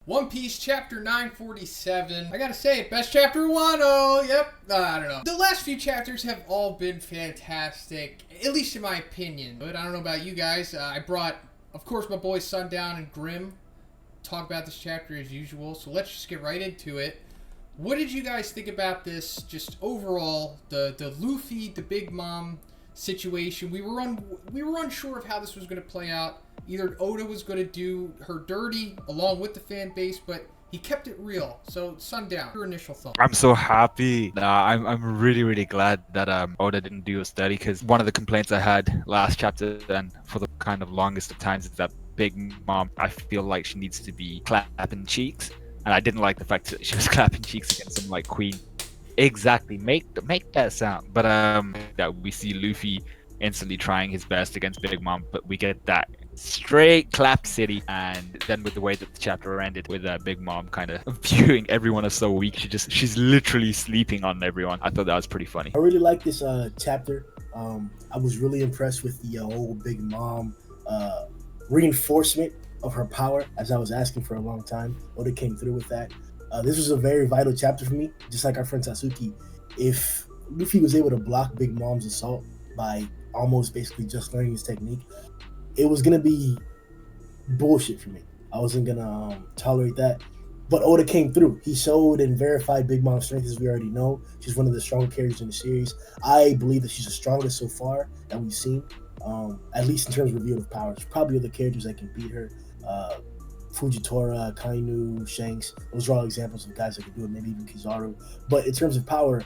One Piece, chapter 947. I gotta say, best chapter 1-0. Yep. I don't know. The last few chapters have all been fantastic, at least in my opinion. But I don't know about you guys. I brought, of course, my boys Sundown and Grim. Talk about this chapter as usual. So let's just get right into it. What did you guys think about this, just overall, the Luffy, the Big Mom situation? We were unsure of how this was going to play out. Either Oda was going to do her dirty along with the fan base, but he kept it real. So, Sundown, your initial thought. I'm so happy. I'm really glad that Oda didn't do us dirty, because one of the complaints I had last chapter and for the kind of longest of times is that Big Mom, I feel like she needs to be clapping cheeks, and I didn't like the fact that she was clapping cheeks against some like queen. Exactly, make that sound. But that we see Luffy instantly trying his best against Big Mom, but we get that straight clap city. And then with the way that the chapter ended with Big Mom kind of viewing everyone as so weak, she's literally sleeping on everyone. I thought that was pretty funny. I really like this chapter. I was really impressed with the whole Big Mom reinforcement of her power, as I was asking for a long time. Oda came through with that. This was a very vital chapter for me, just like our friend Satsuki. If Luffy was able to block Big Mom's assault by almost basically just learning his technique, it was going to be bullshit for me. I wasn't going to tolerate that. But Oda came through. He showed and verified Big Mom's strength, as we already know. She's one of the strongest characters in the series. I believe that she's the strongest so far that we've seen, at least in terms of reveal of powers. Probably other characters that can beat her. Fujitora, Kainu, Shanks. Those are all examples of guys that can do it, maybe even Kizaru. But in terms of power,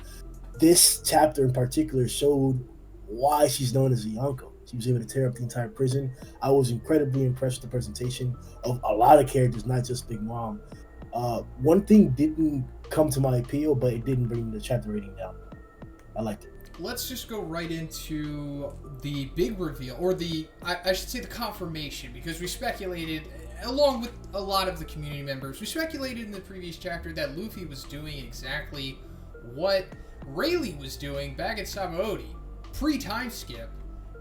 this chapter in particular showed why she's known as a Yonko. She was able to tear up the entire prison. I was incredibly impressed with the presentation of a lot of characters, not just Big Mom. One thing didn't come to my appeal, but it didn't bring the chapter rating down. I liked it. Let's just go right into the big reveal, or I should say the confirmation, because we speculated, along with a lot of the community members, we speculated in the previous chapter that Luffy was doing exactly what Rayleigh was doing back at Sabaody, pre-time skip.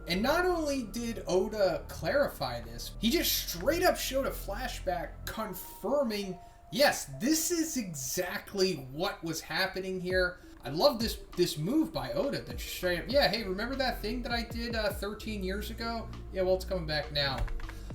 And not only did Oda clarify this, he just straight up showed a flashback confirming, yes, this is exactly what was happening here. I love this move by Oda that straight up, yeah, hey, remember that thing that I did 13 years ago? Yeah, well, it's coming back now.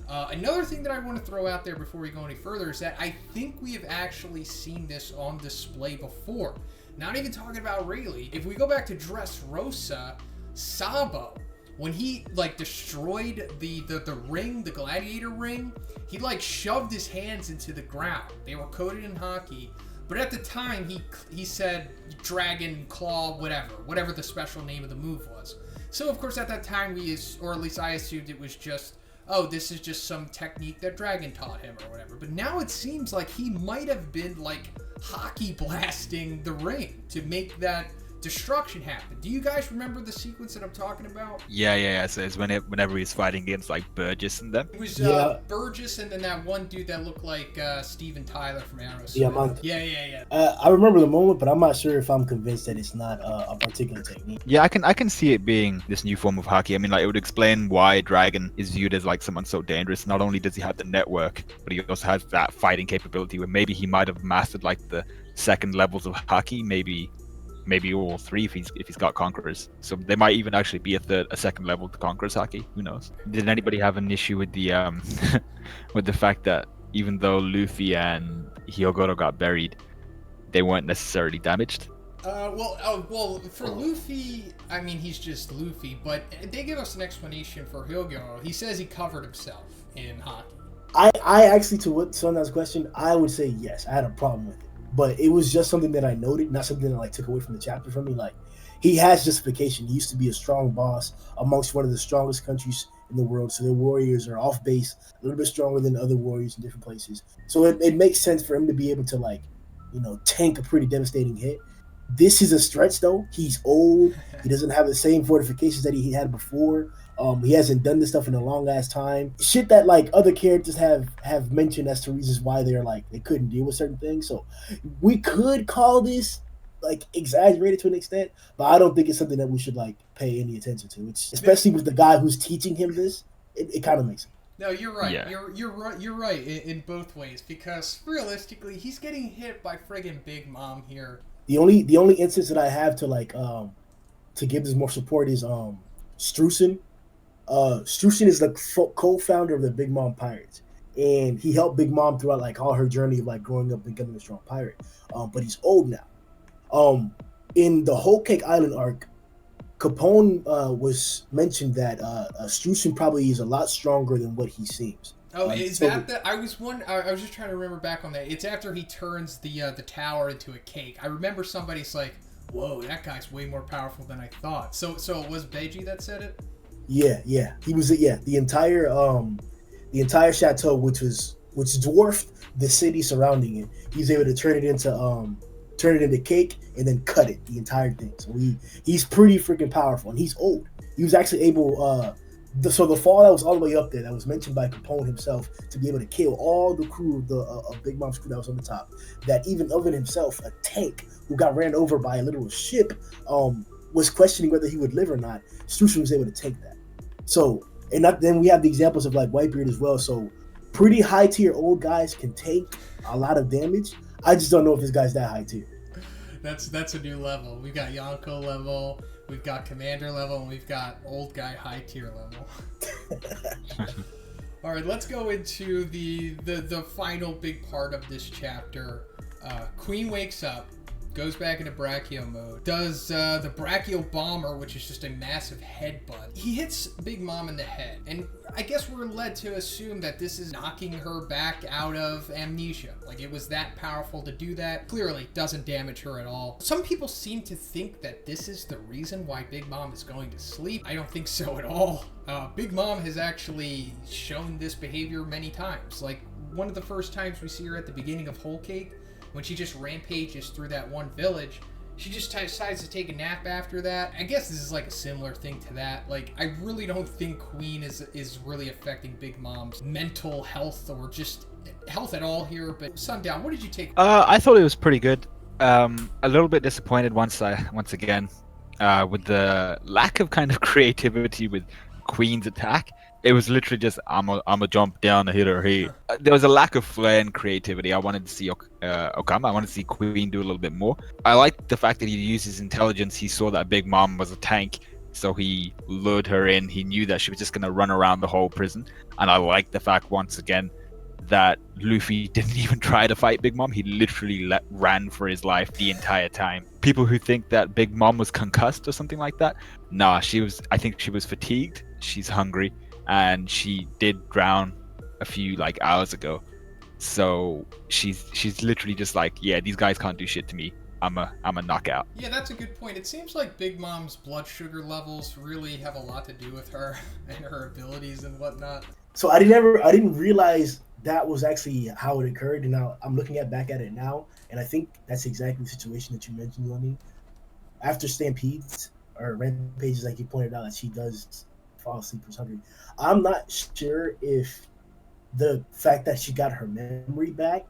Another thing that I want to throw out there before we go any further is that I think we have actually seen this on display before. Not even talking about Rayleigh. If we go back to Dressrosa, Sabo, when he like destroyed the ring, the gladiator ring, he like shoved his hands into the ground. They were coated in haki, but at the time he said dragon claw, whatever the special name of the move was. So of course at that time or at least I assumed it was just, oh, this is just some technique that Dragon taught him or whatever. But now it seems like he might have been like hockey blasting the ring to make that destruction happen. Do you guys remember the sequence that I'm talking about? Yeah. So it's whenever he's fighting against like Burgess and them. It was Burgess and then that one dude that looked like Steven Tyler from Aerosmith. Yeah. I remember the moment, but I'm not sure if I'm convinced that it's not a particular technique. Yeah, I can see it being this new form of haki. I mean, like, it would explain why Dragon is viewed as like someone so dangerous. Not only does he have the network, but he also has that fighting capability where maybe he might have mastered like the second levels of haki, maybe all three if he's got Conquerors. So there might even actually be a second level to Conquerors haki. Who knows? Did anybody have an issue with the with the fact that even though Luffy and Hyogoro got buried, they weren't necessarily damaged? Well, for Luffy, I mean, he's just Luffy, but they give us an explanation for Hyogoro. He says he covered himself in haki. I actually, to what Sundown's question, I would say yes. I had a problem with it. But it was just something that I noted, not something that like took away from the chapter from me. Like, he has justification. He used to be a strong boss amongst one of the strongest countries in the world. So their warriors are off base, a little bit stronger than other warriors in different places. So it makes sense for him to be able to like, tank a pretty devastating hit. This is a stretch though. He's old. He doesn't have the same fortifications that he had before. He hasn't done this stuff in a long ass time. Shit that like other characters have mentioned as to reasons why they're like they couldn't deal with certain things. So we could call this like exaggerated to an extent, but I don't think it's something that we should like pay any attention to. It's especially with the guy who's teaching him this. It kind of makes sense. No, you're right. Yeah. You're right. You're right in both ways, because realistically, he's getting hit by friggin' Big Mom here. The only instance that I have to like to give this more support is Strusen. Strusen is the co-founder of the Big Mom Pirates, and he helped Big Mom throughout like all her journey of like growing up and becoming a strong pirate. But he's old now. In the Whole Cake Island arc, Capone was mentioned that Strusen probably is a lot stronger than what he seems. Oh, is So- that the? I was just trying to remember back on that. It's after he turns the tower into a cake. I remember somebody's like, "Whoa, that guy's way more powerful than I thought." So it was Beiji that said it. Yeah, he was. Yeah, the entire chateau, which dwarfed the city surrounding it, he's able to turn it into cake and then cut it, the entire thing. So he's pretty freaking powerful, and he's old. He was actually able. So the fall that was all the way up there, that was mentioned by Capone himself, to be able to kill all the crew of the Big Mom's crew that was on the top. That even of it himself, a tank who got ran over by a literal ship, was questioning whether he would live or not. Strusen was able to take that. So, and then we have the examples of like Whitebeard as well. So, pretty high tier old guys can take a lot of damage. I just don't know if this guy's that high tier. That's a new level. We've got Yonko level, we've got Commander level, and we've got old guy high tier level. All right, let's go into the final big part of this chapter. Queen wakes up, goes back into Brachio mode, does the Brachio Bomber, which is just a massive headbutt. He hits Big Mom in the head, and I guess we're led to assume that this is knocking her back out of amnesia. Like, it was that powerful to do that. Clearly doesn't damage her at all. Some people seem to think that this is the reason why Big Mom is going to sleep. I don't think so at all. Big Mom has actually shown this behavior many times. Like, one of the first times we see her at the beginning of Whole Cake, when she just rampages through that one village. She just decides to take a nap after that. I guess this is like a similar thing to that. Like, I really don't think Queen is really affecting Big Mom's mental health or just health at all here. But Sundown, what did you take? I thought it was pretty good. A little bit disappointed once again with the lack of kind of creativity with Queen's attack. It was literally just I'm a jump down and hit her here. There was a lack of flair and creativity. I wanted to see Okama. I wanted to see Queen do a little bit more. I liked the fact that he used his intelligence. He saw that Big Mom was a tank, so he lured her in. He knew that she was just gonna run around the whole prison. And I liked the fact once again that Luffy didn't even try to fight Big Mom. He literally ran for his life the entire time. People who think that Big Mom was concussed or something like that, nah, I think she was fatigued. She's hungry. And she did drown a few like hours ago, so she's literally just like, yeah, these guys can't do shit to me. I'm a knockout. Yeah, that's a good point. It seems like Big Mom's blood sugar levels really have a lot to do with her and her abilities and whatnot. So I didn't realize that was actually how it occurred, and now I'm looking back at it now, and I think that's exactly the situation that you mentioned, Lenny. After stampedes or rampages, like you pointed out, that she does fall asleep or something. I'm not sure if the fact that she got her memory back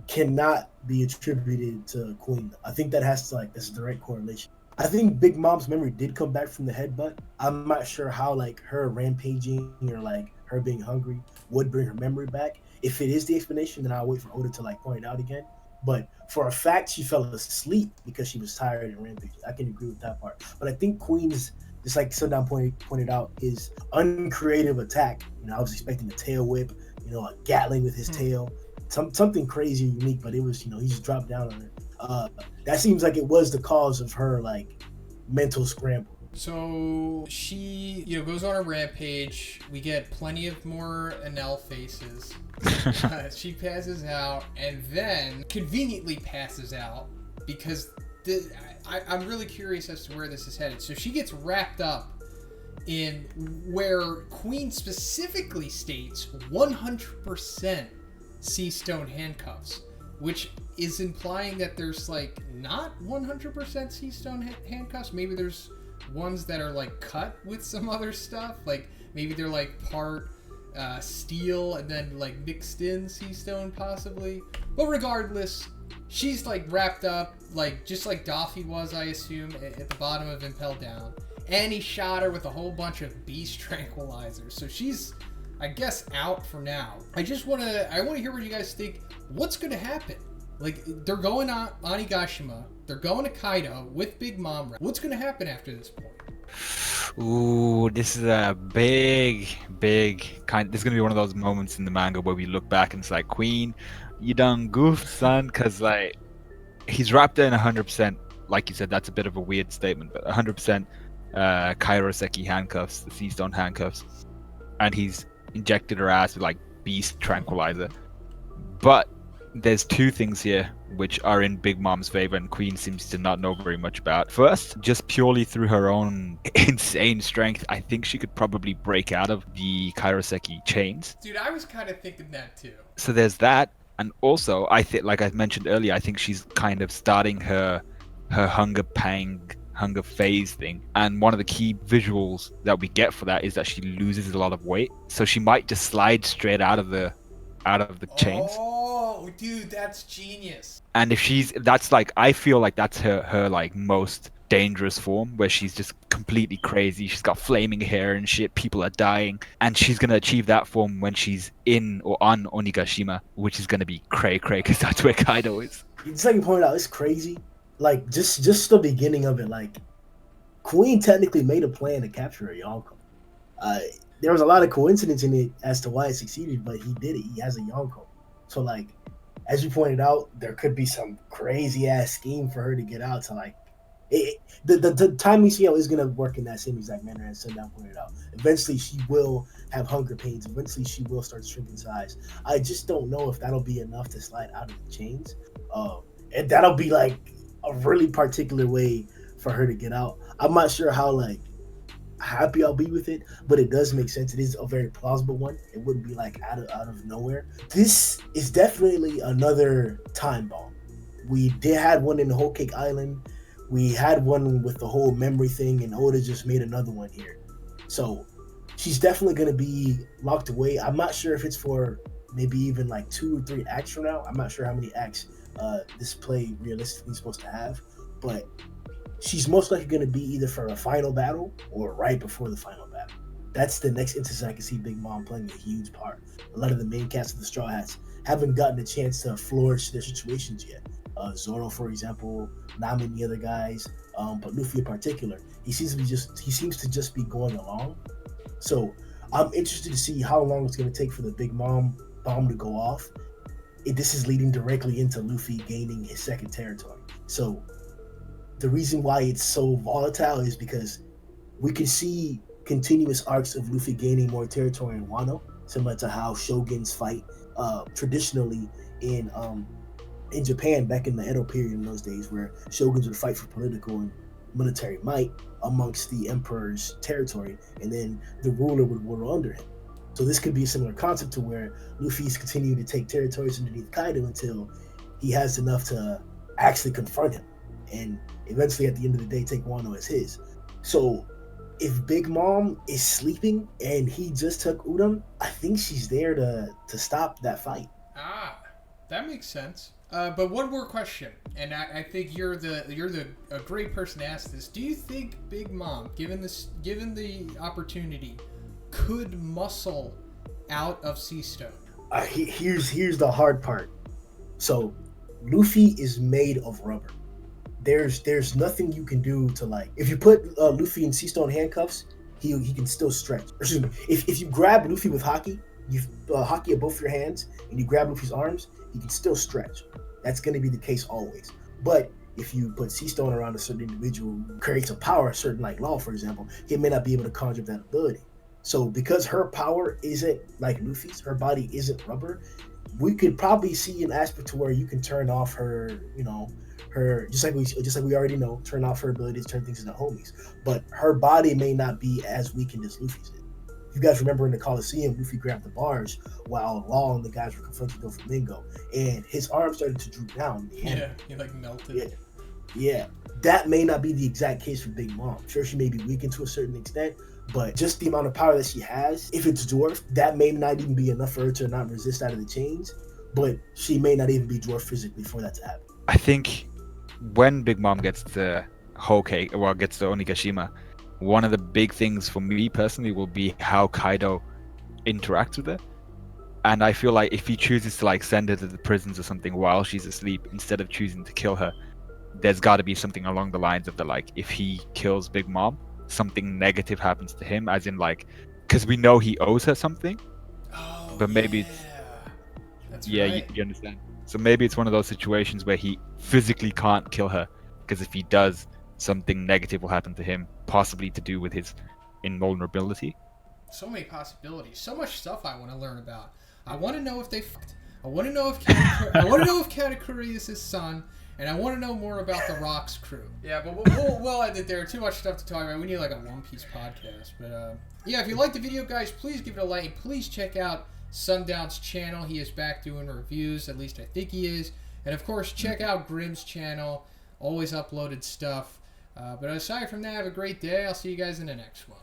cannot be attributed to Queen. I think that has to that's a direct correlation. I think Big Mom's memory did come back from the headbutt. I'm not sure how like her rampaging or like her being hungry would bring her memory back. If it is the explanation, then I'll wait for Oda to like point it out again. But for a fact, she fell asleep because she was tired and rampaging. I can agree with that part. But I think Queen's, just like Sundown pointed out, his uncreative attack. I was expecting a tail whip, a Gatling with his tail, something crazy, unique, but it was, he just dropped down on her. That seems like it was the cause of her like mental scramble. So she, goes on a rampage. We get plenty of more Enel faces. She passes out, and then conveniently passes out because I'm really curious as to where this is headed. So she gets wrapped up in where Queen specifically states 100% sea stone handcuffs, which is implying that there's like not 100% sea stone handcuffs. Maybe there's ones that are like cut with some other stuff. Like maybe they're like part steel and then like mixed in sea stone possibly. But regardless, she's like wrapped up, like just like Daffy was, I assume, at the bottom of Impel Down. And he shot her with a whole bunch of beast tranquilizers. So she's I guess, out for now. I want to hear what you guys think. What's going to happen? Like, they're going on Onigashima. They're going to Kaido with Big Mom. What's going to happen after this point? Ooh, this is a big this is gonna be one of those moments in the manga where we look back and it's like, Queen, you done goofed, son, because like he's wrapped in 100%. Like you said, that's a bit of a weird statement, but 100% Kairoseki handcuffs, the sea stone handcuffs, and he's injected her ass with like beast tranquilizer. But there's two things here which are in Big Mom's favor and Queen seems to not know very much about. First, just purely through her own insane strength, I think she could probably break out of the Kairoseki chains. Dude, I was kind of thinking that too. So there's that, and also I think, like I mentioned earlier, I think she's kind of starting her hunger phase thing, and one of the key visuals that we get for that is that she loses a lot of weight, so she might just slide straight out of the chains. Oh, dude, that's genius. And if that's like, I feel like that's her like most dangerous form, where she's just completely crazy. She's got flaming hair and shit. People are dying, and she's gonna achieve that form when she's in or on Onigashima, which is gonna be cray because that's where Kaido is. It's like you pointed out, it's crazy. Like just the beginning of it, like Queen technically made a plan to capture a Yonko. There was a lot of coincidence in it as to why it succeeded, but he did it. He has a Yonko. So like, as you pointed out, there could be some crazy ass scheme for her to get out to like the time we see how is gonna work in that same exact manner as Sundown pointed out. Eventually she will have hunger pains, eventually she will start to shrink in size. I just don't know if that'll be enough to slide out of the chains. And that'll be like a really particular way for her to get out. I'm not sure how like happy I'll be with it, but it does make sense. It is a very plausible one. It wouldn't be like out of nowhere. This is definitely another time bomb. We had one in Whole Cake Island. We had one with the whole memory thing, and Oda just made another one here. So she's definitely going to be locked away. I'm not sure if it's for maybe even like 2 or 3 acts from now. I'm not sure how many acts this play realistically is supposed to have, but she's most likely going to be either for a final battle or right before the final battle. That's the next instance I can see Big Mom playing a huge part. A lot of the main cast of the Straw Hats haven't gotten a chance to flourish their situations yet. Zoro, for example, not many other guys, but Luffy in particular, he seems to just be going along. So I'm interested to see how long it's going to take for the Big Mom bomb to go off. This is leading directly into Luffy gaining his second territory. So the reason why it's so volatile is because we can see continuous arcs of Luffy gaining more territory in Wano, similar to how shoguns fight traditionally in Japan back in the Edo period in those days, where shoguns would fight for political and military might amongst the emperor's territory, and then the ruler would rule under him. So this could be a similar concept to where Luffy's continuing to take territories underneath Kaido until he has enough to actually confront him, and eventually at the end of the day take Wano as his. So if Big Mom is sleeping and he just took Udon, I think she's there to stop that fight. Ah, that makes sense. But one more question, and I think you're a great person to ask this. Do you think Big Mom, given the opportunity, could muscle out of Sea Stone? Here's the hard part. So Luffy is made of rubber. There's nothing you can do to, like, if you put Luffy in Sea Stone handcuffs, he can still stretch. Excuse me. If you grab Luffy with haki, you haki of both your hands, and you grab Luffy's arms, he can still stretch. That's going to be the case always. But if you put Sea Stone around a certain individual who creates a power, a certain like Law, for example, he may not be able to conjure that ability. So because her power isn't like Luffy's, her body isn't rubber, we could probably see an aspect to where you can turn off her, her just like we already know, turn off her ability to turn things into homies. But her body may not be as weakened as Luffy's. If you guys remember in the Coliseum, Luffy grabbed the bars while Law and the guys were confronting Doflamingo, and his arm started to droop down. Yeah, he like melted. Yeah. That may not be the exact case for Big Mom. Sure, she may be weakened to a certain extent, but just the amount of power that she has, if it's dwarfed, that may not even be enough for her to not resist out of the chains, but she may not even be dwarfed physically for that to happen. I think when Big Mom gets to gets to Onigashima, one of the big things for me personally will be how Kaido interacts with her. And I feel like if he chooses to like send her to the prisons or something while she's asleep instead of choosing to kill her, there's got to be something along the lines of the like, if he kills Big Mom, something negative happens to him, as in like, because we know he owes her something, but maybe it's That's yeah, right. you understand. So maybe it's one of those situations where he physically can't kill her, because if he does, something negative will happen to him, possibly to do with his invulnerability. So many possibilities. So much stuff I want to learn about. I want to know if they fucked. I want to know if I want to know if Katakuri is his son, and I want to know more about the Rock's crew. Yeah, but we'll end it there. Too much stuff to talk about. We need like a One Piece podcast. But yeah, if you liked the video, guys, please give it a like. Please check out Sundown's channel. He is back doing reviews. At least I think he is. And of course, check out Grimm's channel. Always uploaded stuff. But aside from that, have a great day. I'll see you guys in the next one.